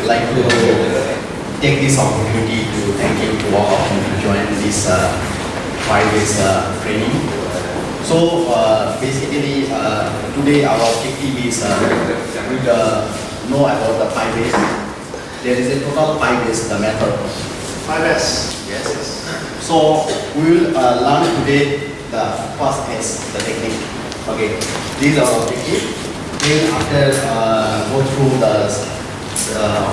like to take this opportunity to thank you to all of you to join this 5 days training. So basically today our objective is we know about the 5 days. There is a total 5 days the method. 5S. Yes. So we will learn today the first S, the technique. Okay, these are objective. Then after go through the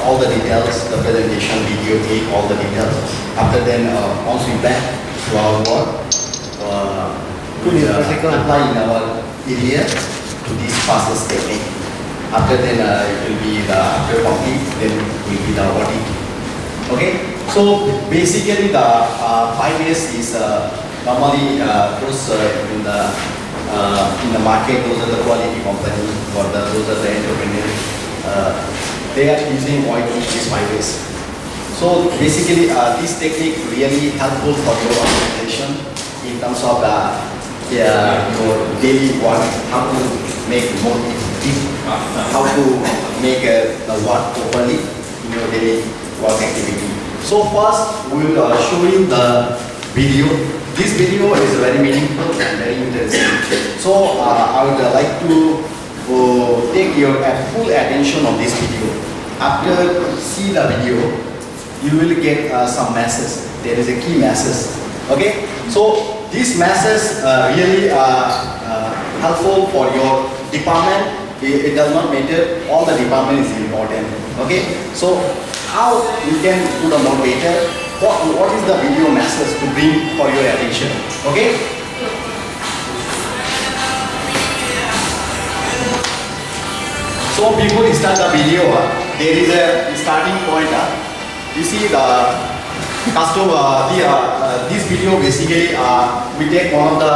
all the details, the presentation, video, take all the details. After then, once we back to our work, we apply in our area to this fastest technique. After then, it will be the after complete, then will be the audit. Okay, so basically the 5 days is normally those in the market, those are the quality company or those are the entrepreneurs. They are using oil in these 5 days. So basically, this technique really helpful for your organization in terms of your daily work, how to make more effective, how to make the work properly in your daily work activity. So first, we will show you the video. This video is very meaningful and very interesting. So I would like to take your full attention on this video. After see the video, you will get some messages. There is a key message. Okay. So this message really helpful for your department. It does not matter. All the department is important. Okay. So how you can do the more better? What is the video message to bring for your attention? Okay? So before we start the video, there is a starting point. You see the customer, this video basically we take one of the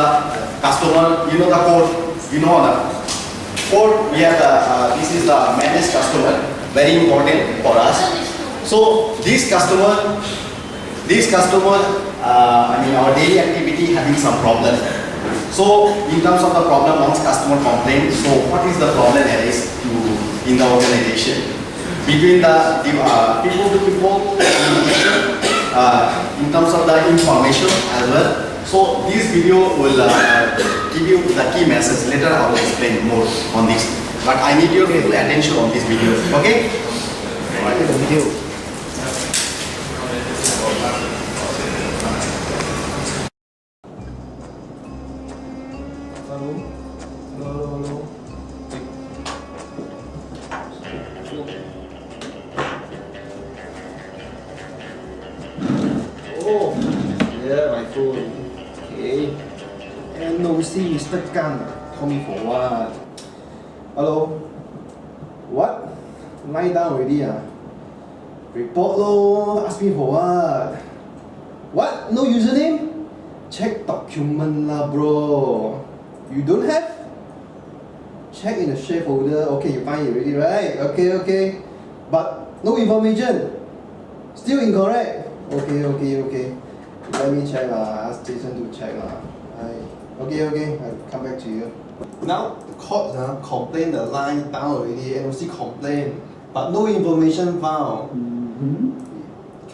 customer, you know the code, you know the code, we have the, this is the managed customer, very important for us. So this customer, I mean our daily activity having some problem. So in terms of the problem, once customer complains, so what is the problem that is in the organization? Between the people to people communication, in terms of the information as well. So this video will give you the key message. Later I will explain more on this. But I need your full attention on this video. Okay? Alright, the video. Hello. Oh, yeah, my phone. Okay. NOC Mr. Kang. Call me for what? Hello? What? Lie down already, Report low. Ask me for what? What? No username? Check document lah, bro. You don't have? Check in the share folder. Okay, you find it already, right? Okay. But no information. Still incorrect. Okay. Let me check lah. Ask Jason to check lah. Okay. I'll come back to you. Now the court complain the line down already. NOC complain, but no information found.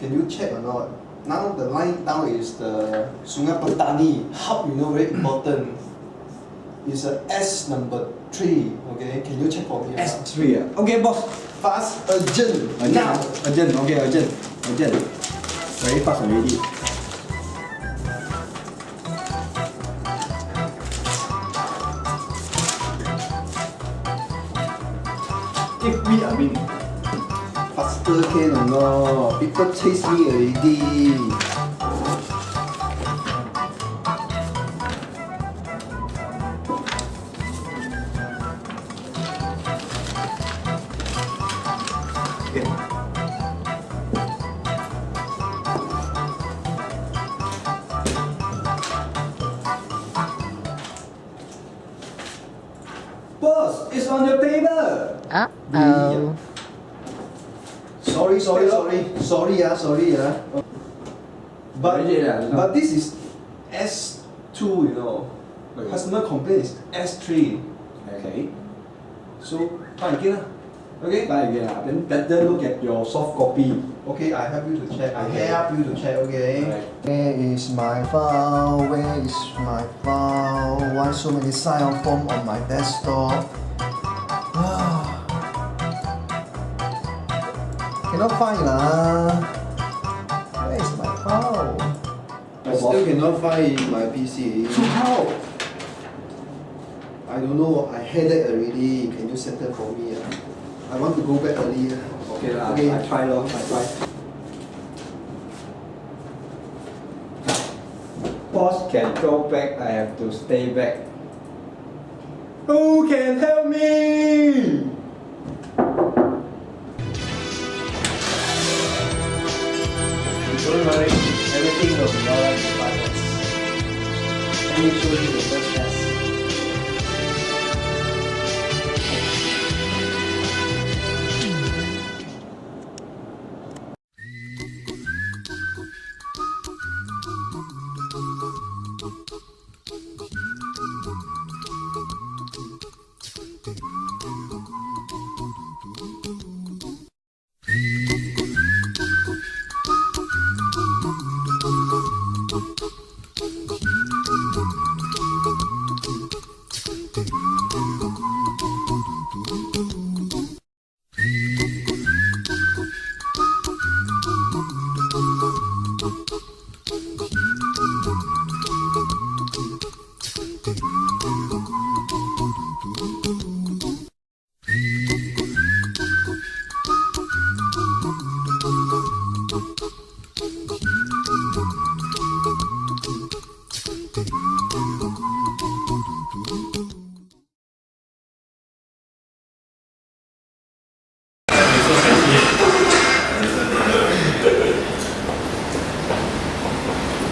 Can you check or not? Now the line down is the Sungai Petani hub. You know, very important. It's a S number 3. Okay, can you check for me? S3 Okay, boss. Fast, urgent. Now. Urgent. Very fast already. Give me a minute. Faster can or not? People chase me already. Boss, it's on your table. Uh-oh. Sorry. But this is S2, you know. Customer complaint is S3. Okay. So, try again. Okay, try again. Then better look at your soft copy. Okay, I help you to check. I Okay. help you to check, okay? Alright. Where is my file? Where is my file? Why so many sign-on form on my desktop? Cannot find lah. Where is my file? I still cannot find in my PC. So how? I don't know. I had it already. Can you settle for me? I want to go back early. Okay lah, Okay. I try lor, I try. Boss can go back, I have to stay back. Who can help me? Don't worry, everything will be alright in 5 minutes. Let me show you the first test.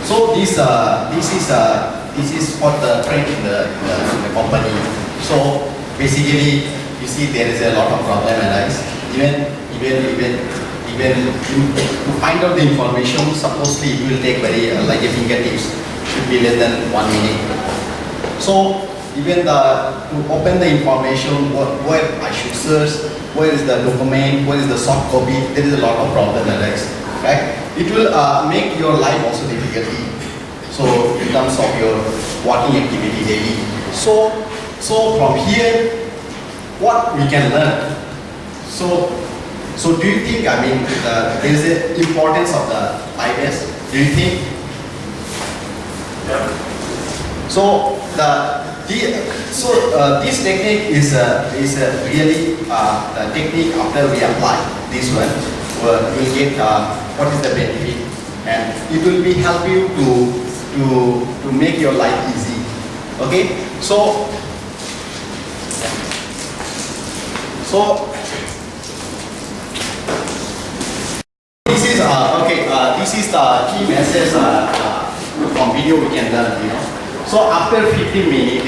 So this is what the trend in the company. So basically, you see there is a lot of problem arise. Even to find out the information, supposedly it will take very like a fingertips, should be less than 1 minute. So even to open the information, where I should search, where is the document, where is the soft copy, there is a lot of problem arise. Right? It will make your life also difficulty. So in terms of your working activity daily. So from here, what we can learn. So do you think, I mean, there is the importance of the IS? Do you think? Yeah. So this technique is really the technique after we apply this one, we get what is the benefit, and it will be help you to make your life easy. Okay, so this is this is the key message from video we can learn, So after 15 minutes,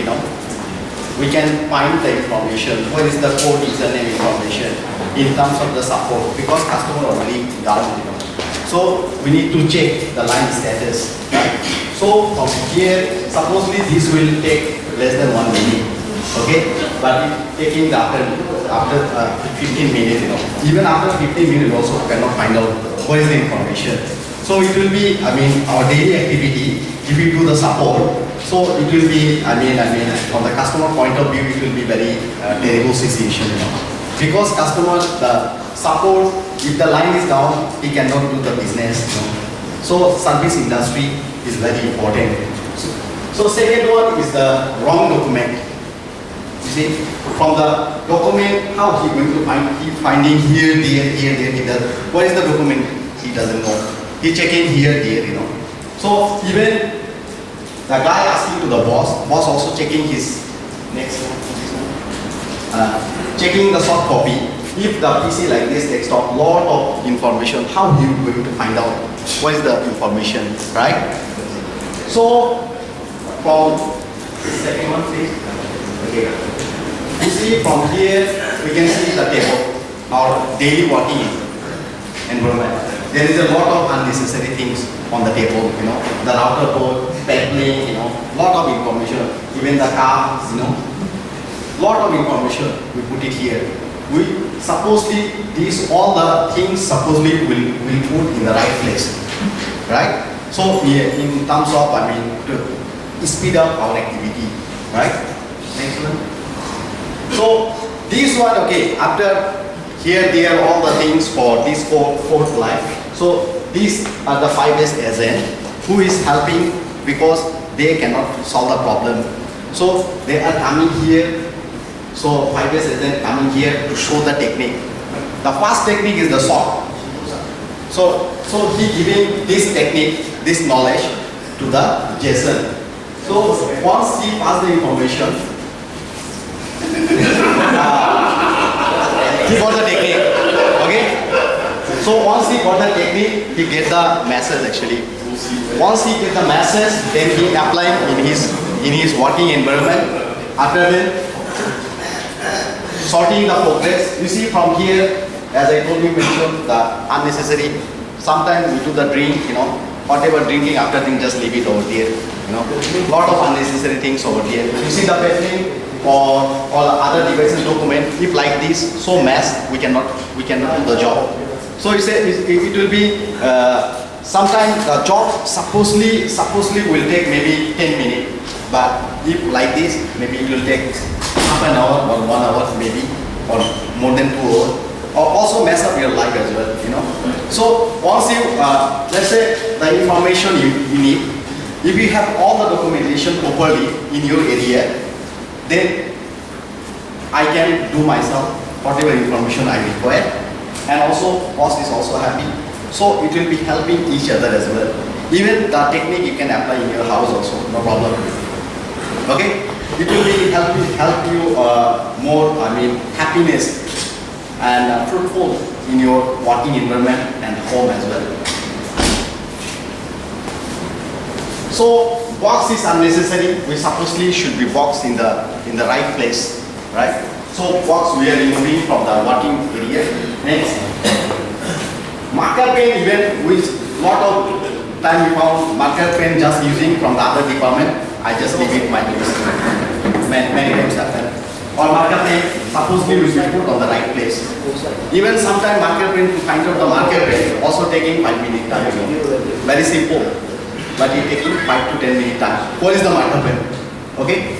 we can find the information. What is the code username information in terms of the support, because customer already down, So we need to check the line status. Right? So from here, supposedly this will take less than 1 minute. Okay, but taking after 15 minutes, even after 15 minutes also cannot find out what is the information. So it will be, I mean, our daily activity. If we do the support, so it will be, I mean, from the customer point of view, it will be very terrible situation, because customer, the support, if the line is down, he cannot do the business. So service industry is very important. So second one is the wrong document. You see, from the document, how he going to find? He finding here, there. What is the document? He doesn't know. He checking here, there. So even the guy asking to the boss also checking his next checking the soft copy. If the PC like this desktop, lot of information, how you going to find out what is the information, right? So from second one, please. Okay. You see from here, we can see the table, our daily working environment. There is a lot of unnecessary things on the table, the router code, backplane, lot of information, even the car, lot of information, we put it here. we supposedly these all the things supposedly will put in the right place, right? So in terms of to speed up our activity, right? Next one. So this one, okay, after here there are all the things for this fourth life. So these are the 5S agent who is helping because they cannot solve the problem. So they are coming here. So 5S agent coming here to show the technique. The first technique is the sort. So he giving this technique, this knowledge to the Jason. So once he pass the information, he got the technique. Okay. So once he got the technique, he get the message actually. Once he get the message, then he apply in his working environment. After that, sorting the progress. You see from here, as I told you, mentioned the unnecessary. Sometimes we do the drink, whatever drinking after drink, just leave it over there. Lot of unnecessary things over there. You see the pattern or other devices document. If like this, so mess, we cannot do the job. So it will be sometimes the job supposedly will take maybe 10 minutes. But if like this, maybe it will take half an hour or 1 hour maybe, or more than 2 hours. Or also mess up your life as well, So once you, let's say the information you need, if you have all the documentation properly in your area, then I can do myself whatever information I require, and also boss is also happy. So it will be helping each other as well. Even the technique you can apply in your house also, no problem. Okay, it will be help you more. Happiness and fruitful in your working environment and home as well. So box is unnecessary. We supposedly should be boxed in the right place, right? So box we are removing from the working area. Next, marker pen, even with lot of time we found marker pen just using from the other department. I just leave it my place. Many times happen. Or marker pen supposedly we should put on the right place. Even sometimes marker pen to find out the marker pen also taking 5 minutes time. Very simple, but it taking 5 to 10 minutes time. What is the marker pen? Okay.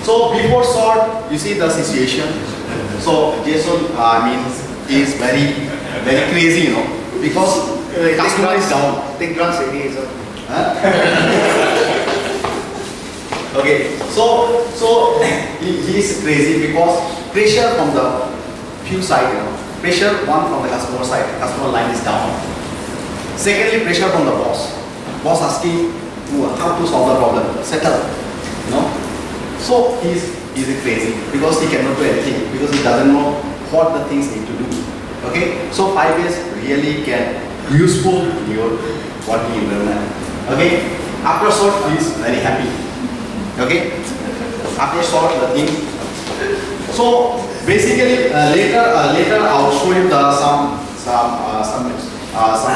So before sort, you see the situation. So Jason, he is very crazy, because customer is down. Take drugs again, sir. Okay, so he is crazy because pressure from the few side, pressure one from the customer side, customer line is down. Secondly, pressure from the boss asking how to solve the problem, settle, So he is crazy because he cannot do anything because he doesn't know what the things need to do. Okay, so 5 years really can useful in your working environment. Okay, after sort he is very happy. Okay, after sort the thing. So basically later I'll show you some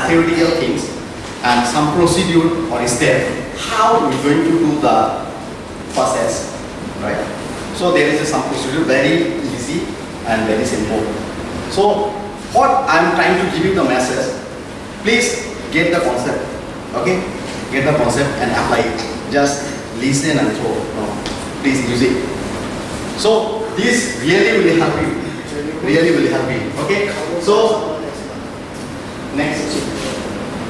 theoretical things and some procedure or step how we're going to do the process, right? So there is some procedure very easy and very simple. So what I'm trying to give you the message, please get the concept. Okay, get the concept and apply it. Just listen and throw. Please use it. So this really will help you. Really will help you. Okay. So next.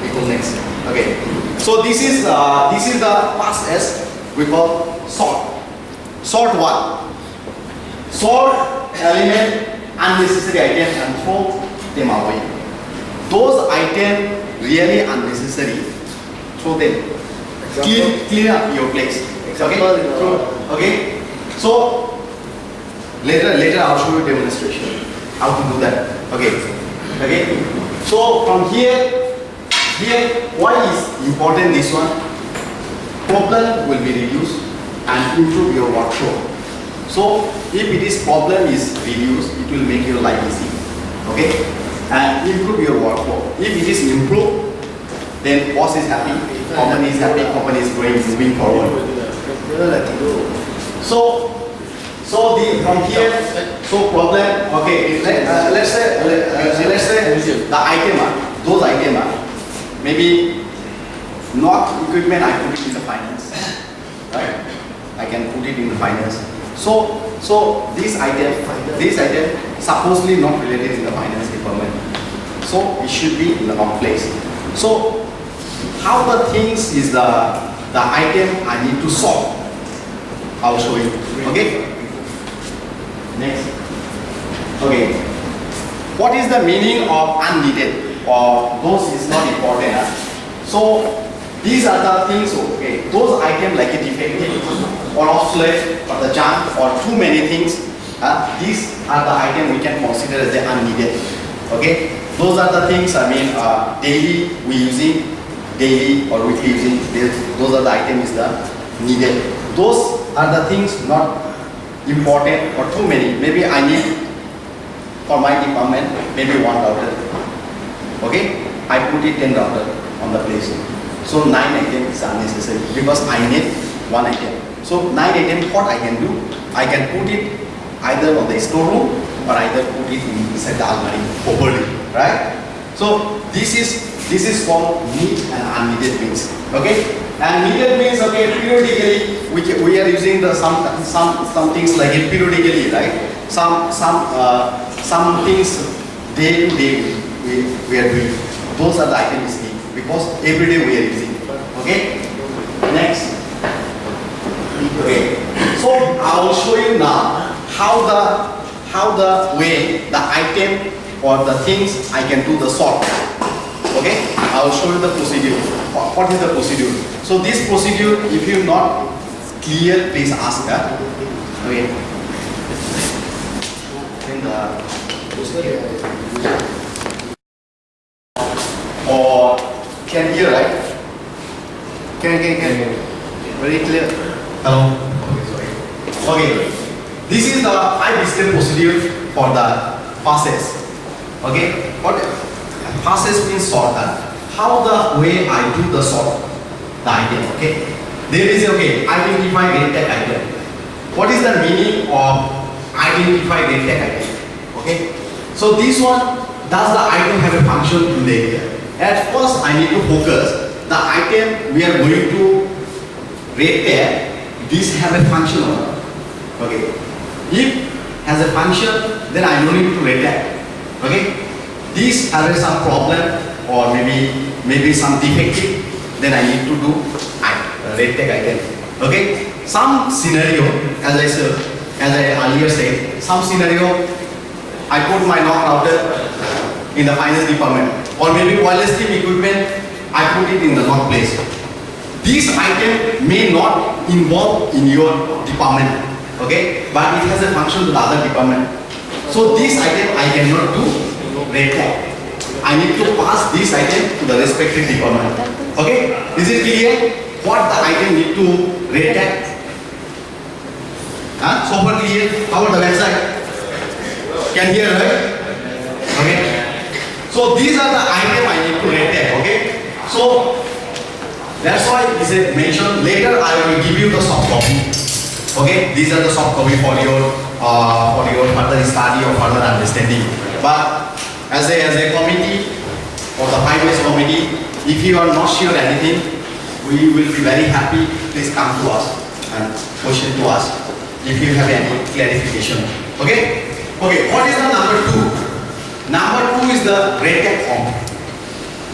We go next. Okay. So this is the first S we call sort. Sort what? Sort element unnecessary items and throw them away. Those items really unnecessary, throw them. Clean up your place. Okay. So later I'll show you demonstration how to do that. Okay. So from here why is important this one? Problem will be reduced and improve your workflow. So if it is problem is reduced, it will make your life easy. Okay, and improve your workflow. If it is improved, then boss is happy, company is happy, company is moving forward. So from here So problem, okay, let's say the item, those item, maybe not equipment, I put it in the finance, right? I can put it in the finance. So this item supposedly not related in the finance department. So it should be in the wrong place. So how the things is the item I need to solve. I'll show you. Okay. Next. Okay. What is the meaning of unneeded or those is not important? So these are the things. Okay. Those items like a defective or obsolete or the junk or too many things. These are the items we can consider as the unneeded. Okay. Those are the things, I mean, daily we using, daily or weekly using, those are the items that needed. Those are the things not important or too many. Maybe I need for my department, maybe 1 router. Okay, I put it 10 router on the place. So 9 items is unnecessary because I need 1 item. So 9 items, what I can do? I can put it either on the storeroom or either put it inside the almari properly, right? So this is called need and unneeded means. Okay, and needed means okay periodically we are using the some things like it periodically, right? Some things day to day we are doing. Those are the items need because every day we are using. Okay, next. Okay, so I will show you now how the way the item or the things I can do the sort. Okay, I will show you the procedure. What is the procedure? So this procedure, if you not clear, please ask. Okay. In the or can hear, right? Can. Very clear. Hello. Okay. This is the 5-step procedure for the process. Okay. What process means sort. How the way I do the sort the item. Okay. There is identify red tag item. What is the meaning of identify red tag item? Okay. So this one, does the item have a function in the area? At first I need to focus the item we are going to red tag. This have a function or not? Okay. If has a function, then I don't need to red tag. Okay. This has some problem or maybe some defective, then I need to do red tag item. Okay. Some scenario, as I earlier said, some scenario I put my NOC router in the finance department or maybe wireless team equipment I put it in the NOC place. This item may not involve in your department, okay, but it has a function to the other department. So this item I cannot do red tag. I need to pass this item to the respective department. Okay, is it clear what the item need to red tag? So far clear? How about the website? Can hear, right? Okay. So these are the item I need to red tag. Okay. So that's why this is mentioned. Later I will give you the soft copy. Okay, these are the soft copy for your further study or further understanding. But as a committee or the 5S committee, if you are not sure anything, we will be very happy. Please come to us and question to us if you have any clarification. Okay. Okay. What is the number 2? Number 2 is the red tag form.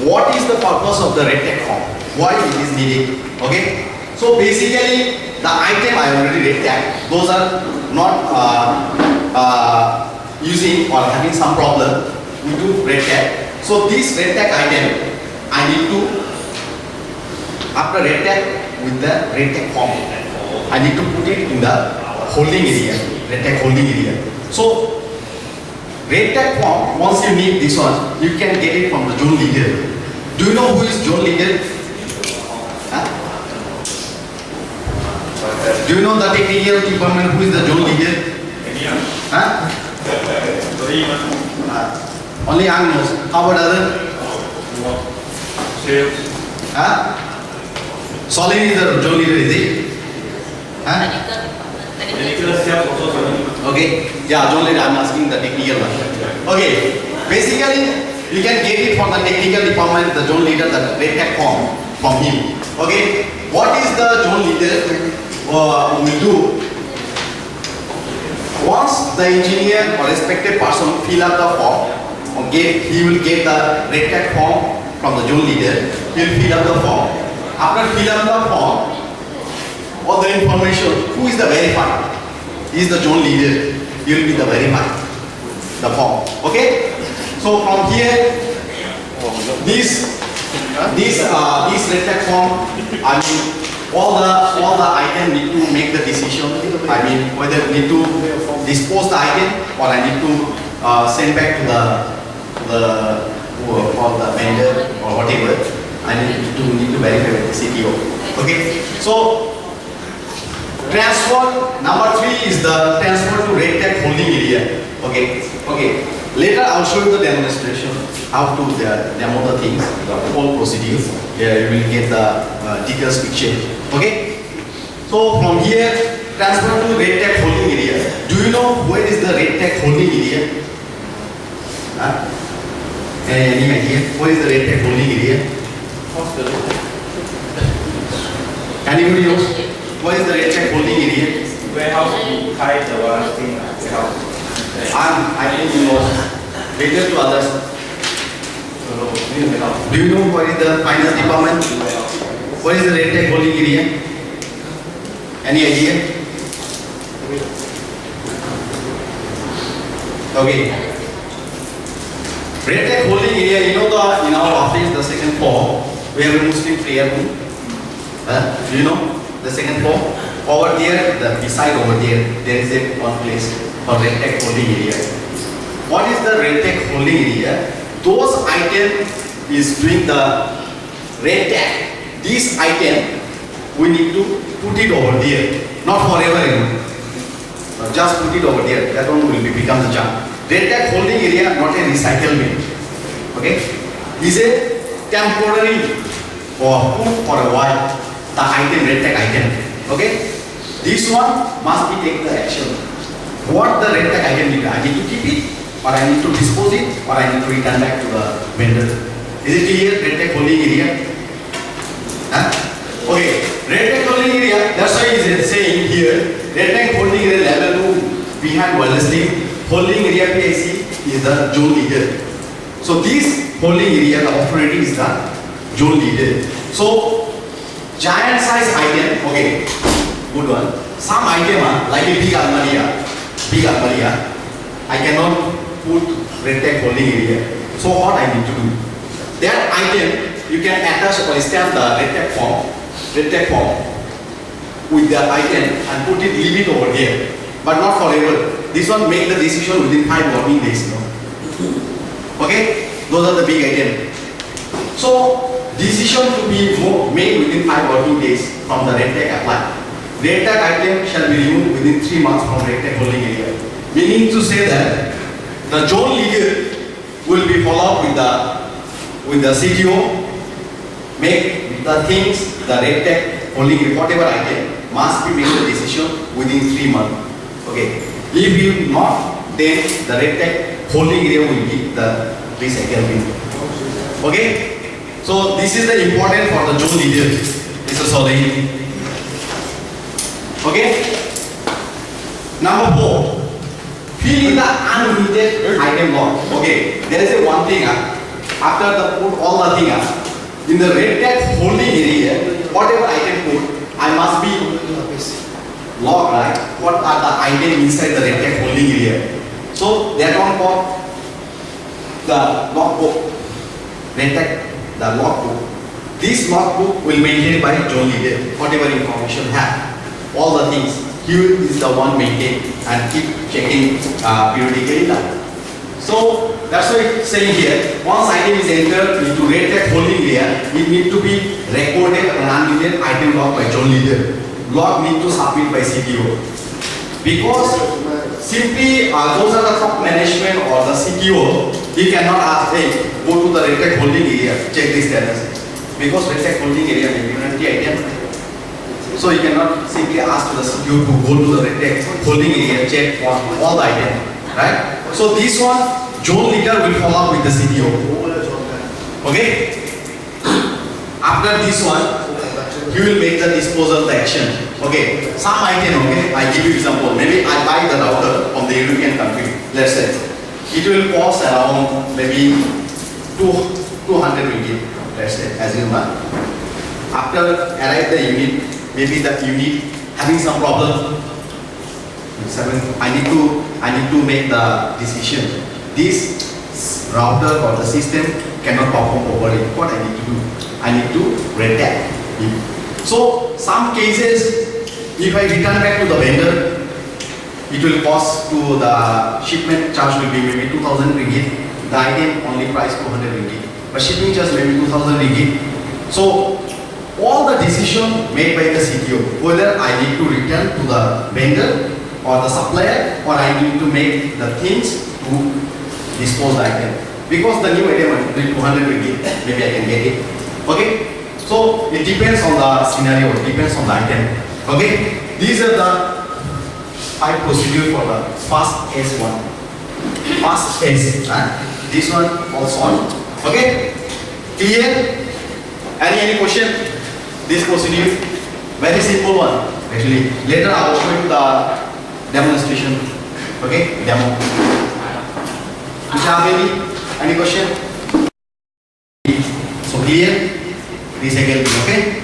What is the purpose of the red tag form? Why it is needed? Okay. So basically, the item I already red tag, those are not using or having some problem, we do red tag. So this red tag item, I need to, after red tag with the red tag form, I need to put it in the holding area, red tag holding area. So red tag form, once you need this one, you can get it from the zone leader. Do you know who is zone leader? Do you know the technical department who is the zone leader? Only Ang knows. How about other? Sales. Solid is the zone leader, is it? Technical sales also. Okay, yeah, zone leader, I'm asking the technical one. Okay, basically, you can get it from the technical department, the zone leader, the red tag form from him. Okay, what is the zone leader will do? Once the engineer or respected person fill up the form, okay, he will get the red tag form from the zone leader. He will fill up the form. After fill up the form, all the information, who is the verified? He is the zone leader. He will be the verified, the form. Okay? So from here, this red tag form, I mean, all the item need to make the decision. I mean, whether need to dispose the item or I need to send back to the vendor or whatever. I need to verify with the CTO. Okay? So transfer number 3 is the transfer to red tag holding area. Okay. Okay. Later I'll show you the demonstration how to demo the things, the whole procedure. Yeah, you will get the details picture. Okay. So from here, transfer to red tag holding area. Do you know where is the red tag holding area? Huh? Any idea? What is the red tag holding area? Anybody knows? What is the red tag holding area? Warehouse to hide the one thing. Warehouse. I think you know. Later to others. Do you know what is the finance department? What is the red tag holding area? Any idea? Okay. Red tag holding area, you know in our office, the second floor, we have a Muslim prayer room. Do you know the second floor? Over there, beside over there is a one place for red tag holding area. What is the red tag holding area? Those items is doing the red tag. This item we need to put it over there, not forever, you know. Just put it over there. That one will become the junk. Red tag holding area, not a recycle bin. Okay? Is a temporary or put for a while the item, red tag item. Okay? This one must be take the action. What the red tag item need? I need to keep it, or I need to dispose it, or I need to return back to the vendor. Is it clear? Red tag holding area? Huh? Okay. Red tag holding area, that's why it is saying here, red tag holding area level 2 behind wireless link. Holding area PIC is the zone leader. So this holding area, the authority is the zone leader. So giant size item, okay, good one. Some item like a big almaria, I cannot put red tag holding area. So what I need to do? That item you can attach or stamp the red tag form with the item and put it, leave it over here, but not forever. This one make the decision within 5 working days. No? Okay? Those are the big items. So, decision to be made within 5 working days from the red tag applied. Red tag item shall be removed within 3 months from red tag holding area. Meaning to say that the zone leader will be followed with the CTO, make the things, the red tag holding area, whatever item must be made the decision within 3 months. Okay. If you not, then the red tag holding area will be the recycle bin. Okay? So this is the important for the zone leader. This is all. Okay? Number 4. Fill in the unneeded item log. Okay. There is a one thing after the put all the thing in the red tag holding area, whatever item put, I must be log, right? What are the items inside the red tag holding area? So that one called the log book. Red tag, the log book. This log book will maintained by zone leader. Whatever information have, all the things. He is the one maintain and keep checking periodically. So that's why it's saying here. Once item is entered into red tag holding area, it need to be recorded and unneeded item log by zone leader. Log need to submit by CTO. Because simply those are the top management or the CTO, he cannot ask, hey, go to the red tag holding area, check this status. Because red tag holding area may be an item. So you cannot simply ask the CTO to go to the red holding area, check for all the items, right? So this one, zone leader will follow up with the CTO. Okay? After this one, he will make the disposal, the action. Okay, some item, okay, I give you example. Maybe I buy the router from the European country, let's say. It will cost around maybe 200 ringgit, let's say, as you know. After arrive the unit, maybe that unit having some problem. I need to make the decision. This router or the system cannot perform properly. What I need to do? I need to red tag. So some cases, if I return back to the vendor, it will cost to the shipment charge will be maybe 2,000 ringgit. The item only price 200 ringgit, but shipping charge maybe 2,000 ringgit. So all the decision made by the CTO, whether I need to return to the vendor or the supplier, or I need to make the things to dispose the item. Because the new item will be 200 ringgit, maybe I can get it. Okay? So it depends on the scenario, it depends on the item. Okay? These are the 5 procedures for the fast S1. Fast S. This one also on. Okay? Clear? Any question? This procedure? Very simple one. Actually, later I will show you the demonstration. Okay? Demo. Do you have any question? So clear? Recycle, okay?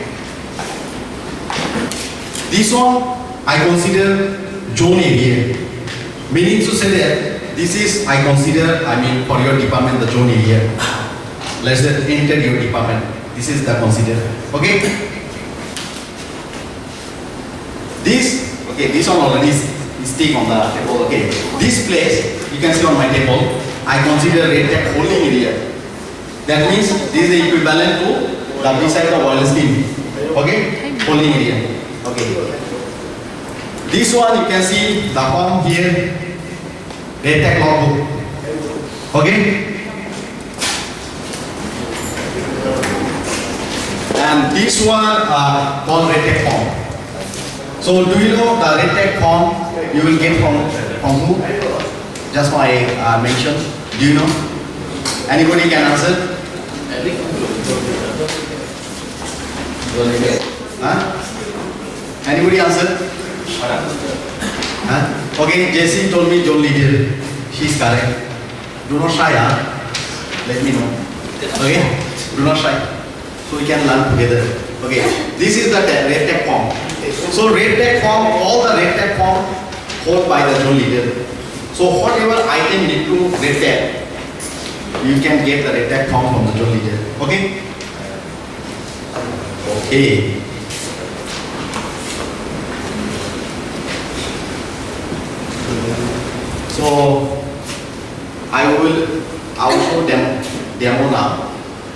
This one I consider zone area. Meaning to say that this is I consider, for your department the zone area. Let's say enter your department. This is the consider. Okay? This one already is stick on the table. Okay. This place you can see on my table. I consider red tag holding area. That means this is the equivalent to the beside the oil skin. Okay? Holding area. Okay. This one you can see the form here. Red tag logbook. Okay? And this one called red tag form. So do you know the red tag form you will get from who? Just what I mentioned. Do you know? Anybody can answer? Huh? Anybody answer? Huh? Okay, Jessie told me John Leader. She's correct. Do not shy, huh? Let me know. Okay? Do not shy. So we can learn together. Okay. This is the red tag form. So red tag form, all the red tag form hold by the John Leader. So whatever item need to red tag, you can get the red tag form from the John Leader. Okay? Okay. So I will show demo now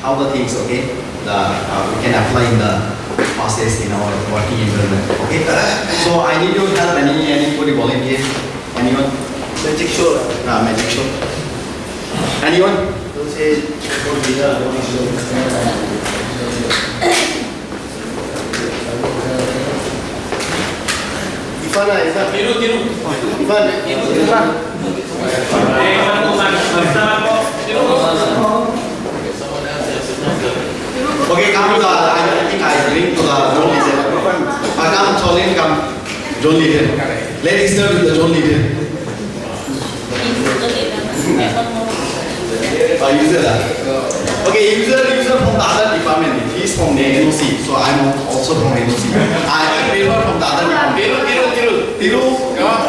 how the things, okay, we can apply in the process in our working environment. Okay. So I need your help. Anybody volunteer? Anyone? Magic show. Magic show. Anyone? Don't say don't be there. Don't be sure. Ivan. Okay, come to the, I think I bring to the John Leader. Come, Cholin, come. John Leader. Let's start with the John Leader. User. Okay, user from the other department. He's from the NOC, so I'm also from NOC. I prefer from the other department. Tiru. Come.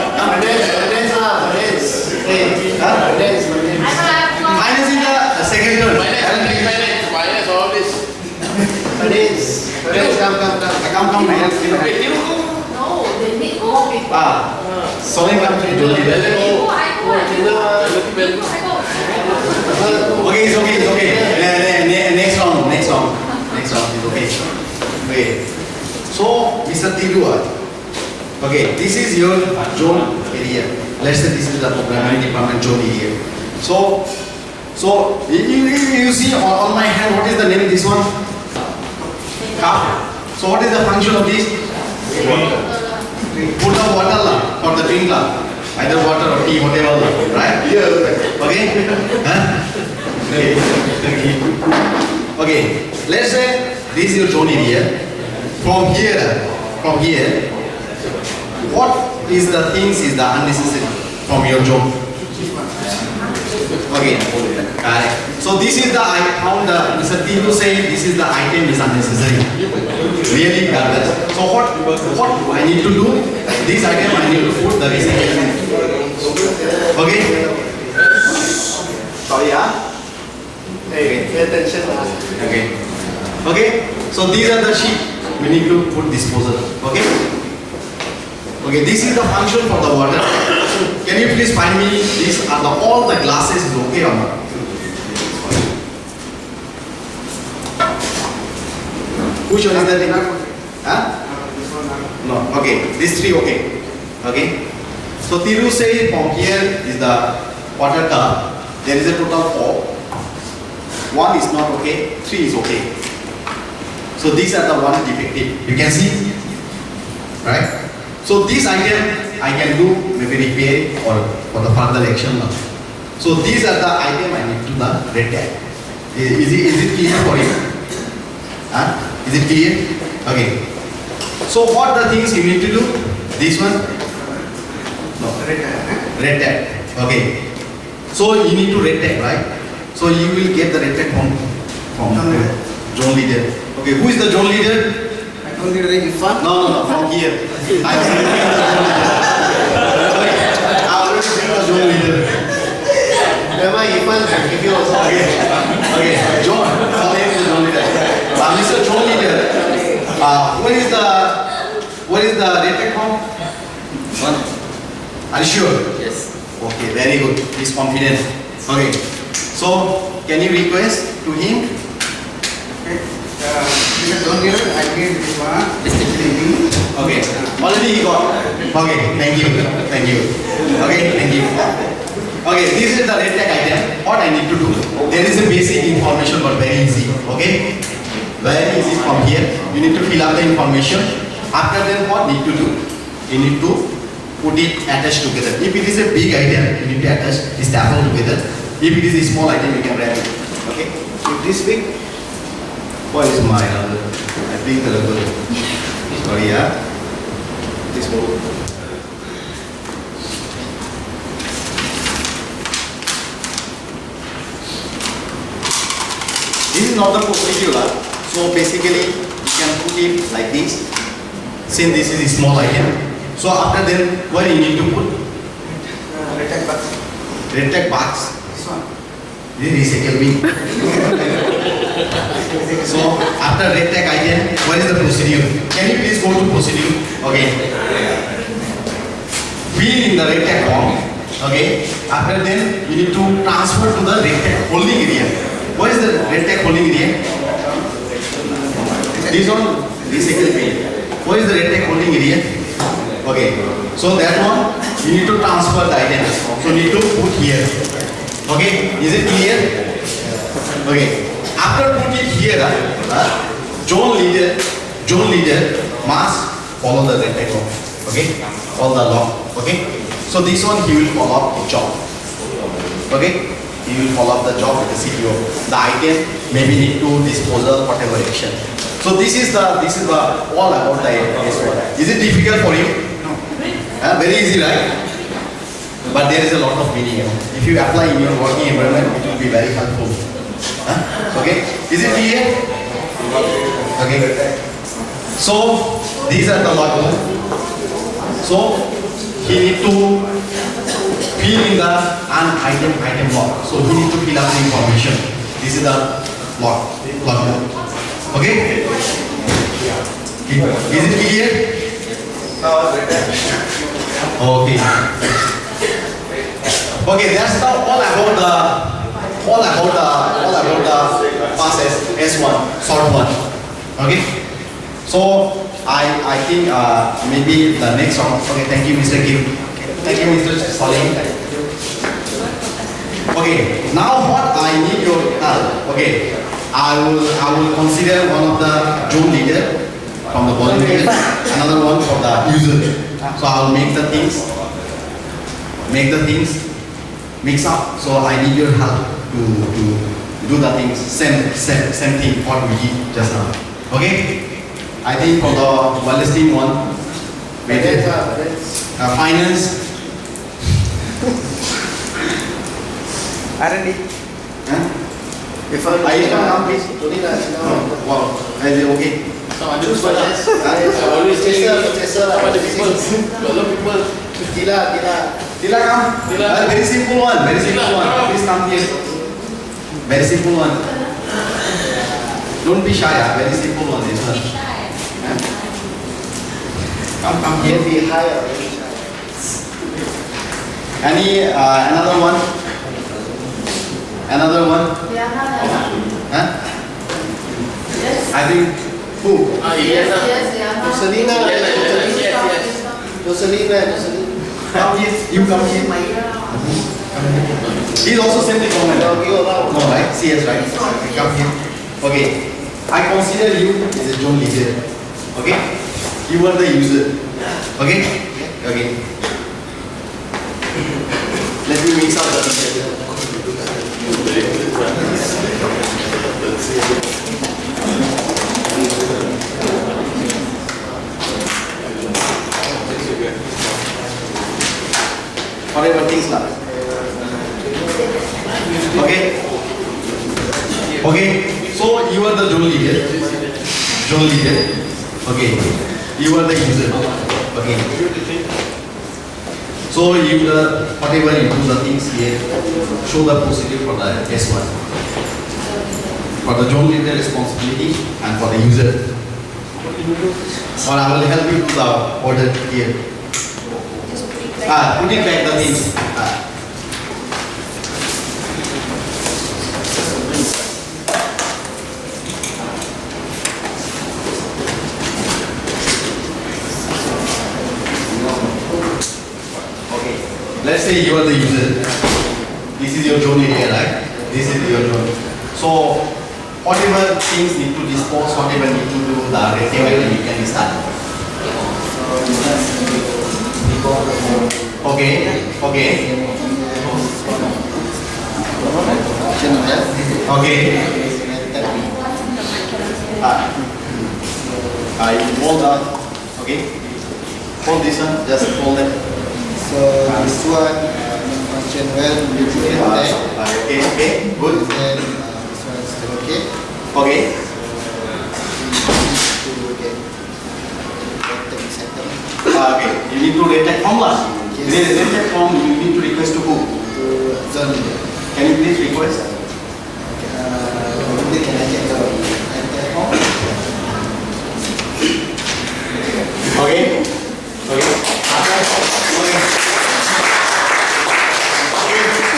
Finance is the secretary. Come. No, they need go. Sorry, come to John Leader. Okay, it's okay. Next round is okay. Okay. So, Mr. Tiru, okay, this is your zone area. Let's say this is the programming department zone area. So you see on my hand, what is the name of this one? Cup. So what is the function of this? Put the water lah, for the drink lah. Either water or tea, whatever lah, right? Okay? Huh? Okay, let's say this is your zone area. From here, what is the things is the unnecessary from your zone? Okay, correct. So this is the, I found the, Mr. Tiru say this is the item is unnecessary. Really garbage. So what I need to do? This item I need to put the recycle. Okay? Sorry, ah. Hey, pay attention. Okay. Okay? So these are the sheet we need to put disposal. Okay? Okay, this is the function for the water. Can you please find me these are the all the glasses is okay or not? Which one is that? Huh? No. Okay, these three okay. Okay. So Tiru say from here is the water tub. There is a total 4. 1 is not okay, 3 is okay. So these are the one defective. You can see, right? So this item I can do maybe repair or for the further action now. So these are the item I need to the red tag. Is it clear for you? Huh? Is it clear? Okay. So what the things you need to do? This one? No. Red tag. Okay. So you need to red tag, right? So you will get the red tag from zone leader. Okay, who is the zone leader? Don't get it fun. No, from here. I can bring the zone leader. I already bring the zone leader. Never mind, Ifan, if you also. Okay, John, how name is the zone leader? Mr. Zone leader, what is the red tag from? 1. Are you sure? Yes. Okay, very good. He's confident. Okay. So, can you request to him? Don't get it, I get this one. Okay. Already he got. Okay, thank you. Thank you. Okay, thank you. Okay, this is the red tag item. What I need to do? There is a basic information but very easy. Okay? Very easy from here. You need to fill up the information. After that, what need to do? You need to put it attached together. If it is a big item, you need to attach staple together. If it is a small item, you can wrap it. Okay? If this big, What is mine? I think the rubber. Sorry, yeah. this one. This is not the procedure. So basically, you can put it like this. Since this is a small item. So after then, what you need to put? Red tag box. Red tag box. This one. This is recycle bin. So after red tag item, what is the procedure? Can you please go to procedure? Okay. Fill in the red tag form. Okay. After then, you need to transfer to the red tag holding area. What is the red tag holding area? This one, recycle bin. What is the red tag holding area? Okay. So that one, you need to transfer the item. So you need to put here. Okay. Is it clear? Okay. After put it here, zone leader must follow the red tag law. Okay. All the law. Okay. So this one he will follow up the job. Okay. He will follow up the job with the CTO. The item maybe need to disposal whatever action. So this is the all about the S1. Is it difficult for you? No. Very easy, right? But there is a lot of meaning. If you apply in your working environment, it will be very helpful. Okay? Is it clear? Okay. So these are the log. So he need to fill in the item log. So he need to fill up the information. This is the log. Okay? Is it clear? Okay. Okay, that's the all about the process S1 short one. Okay. So I think maybe the next one. Okay, thank you, Mr. Kim. Thank you, Mr. Salim. Okay, now what I need your help. Okay, I will consider one of the zone leader. from the volunteers, another one for the user. So I'll make the things mix up. So I need your help to do the things, same thing what we did just now. Okay? I think for the wellness team one, finance. R&D. Huh? If Are you come please? Wow, is it okay? I always say about the people. A lot of people. Tila come. Tila. Very simple one. Please come here. Very simple one. Don't be shy. Very simple one. This one. Huh? Come here. Be higher. Any another one? Another one? Huh? Yes. I think who? Yes. Selena. Rosalina. Come here. You come here. He's also same thing comment. No, right? CS, right? Okay, come here. Okay. I consider you as a zone leader. Okay? You are the user. Okay? Okay. Let me mix up the things. Whatever things like. Okay? Okay? So you are the zone leader. Okay. You are the user. Okay. So you whatever you do the things here, show the procedure for the S1. For the zone leader responsibility and for the user. Or I will help you do the order here. Put it back the things. Okay. Let's say you are the user. This is your zone area, right? This is your zone. So whatever things need to dispose, whatever need to do the rectangle, you can start. Okay. Okay. You hold that. Okay. Hold this one. Just hold it. So this one function well. Okay. Good. Then this one is still okay. Okay. Okay. You need to retype from last. Retype from. You need to request to who? Zone. Can you please request? Mungkin can I check the form? Okay. Okay.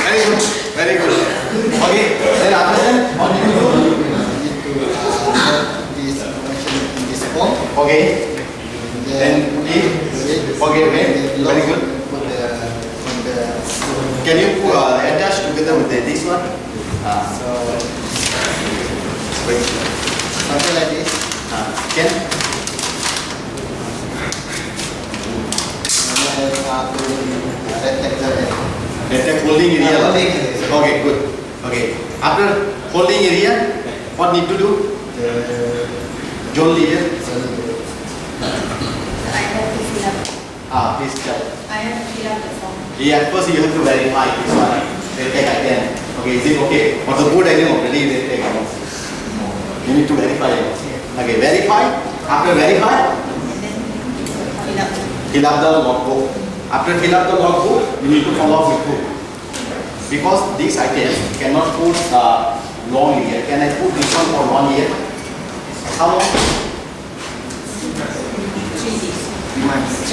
Very good. Very good. Okay. Then after that, what do you do? Need to this function in this form. Okay. Then leave. Okay. Very good. Put the on the Can you attach together with this one? so something like this. Can? Retype holding area. Holding area. Okay. Good. Okay. After holding area, what need to do? Zone leader. Please tell. Yeah, first you have to verify this one. Retake again. Okay, is it okay? For the board item already retake. You need to verify it. Okay, verify. After verify, fill up the logbook. After fill up the logbook, you need to follow up with who? Because this item cannot put long year. Can I put this one for 1 year? How long? 3 months.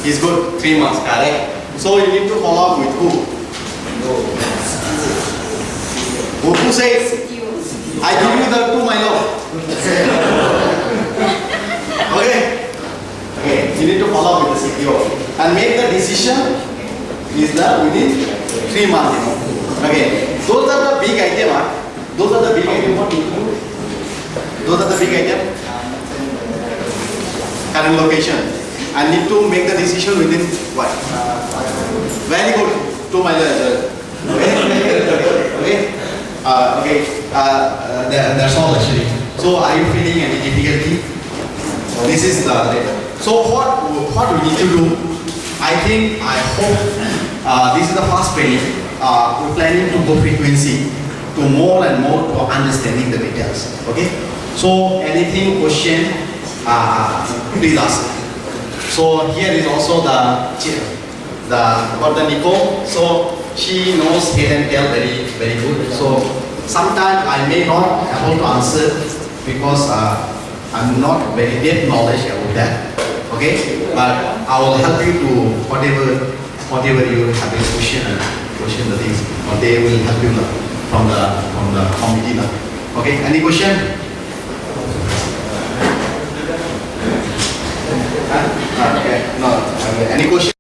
It's good. 3 months, correct? So you need to follow up with who? Who says, I give you the 2 my love. Okay? Okay, you need to follow up with the CTO and make the decision is within 3 months, Okay, those are the big item, Those are the big item, what you do? Those are the big item. current location. I need to make the decision within what? Very good. 2 miles. Okay. That's all actually. So are you feeling any difficulty? This is the. So what we need to do? I hope this is the first training. We're planning to go frequency to more and more to understanding the details. Okay. So anything question, please ask. So here is also the Nicole. So she knows head and tail very good. So sometimes I may not able to answer because I'm not very deep knowledge about that. Okay, but I will help you to whatever you have a question the things, or they will help you from the committee. Okay, any question? Okay, no. Okay. Any question?